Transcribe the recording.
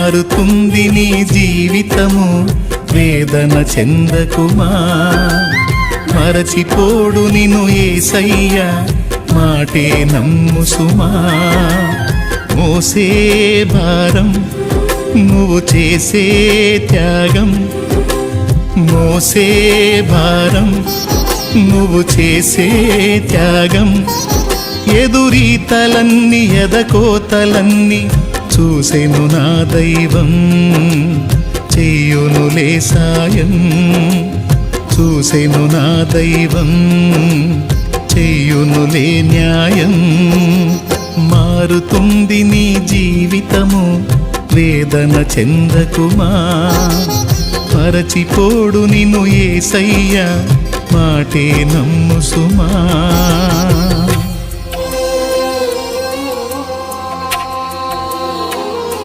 మారుతుంది నీ జీవితము, వేదన చెందకుమా. మరచిపోడు నిన్ను యేసయ్య, మాటే నమ్ము సుమా. మోసే భారం నువ్వు చేసే త్యాగం, మోసే భారం నువ్వు చేసే త్యాగం. ఎదురీతలన్నీ ఎదకోతలన్నీ చూసెను నా దైవం, చెయ్యునులే సాయం. చూసెను నా దైవం, చెయ్యునులే న్యాయం. మారుతుంది నీ జీవితము, వేదన చెందకుమా. మరచిపోడు నిన్ను యేసయ్య, మాటే నమ్ము సుమా.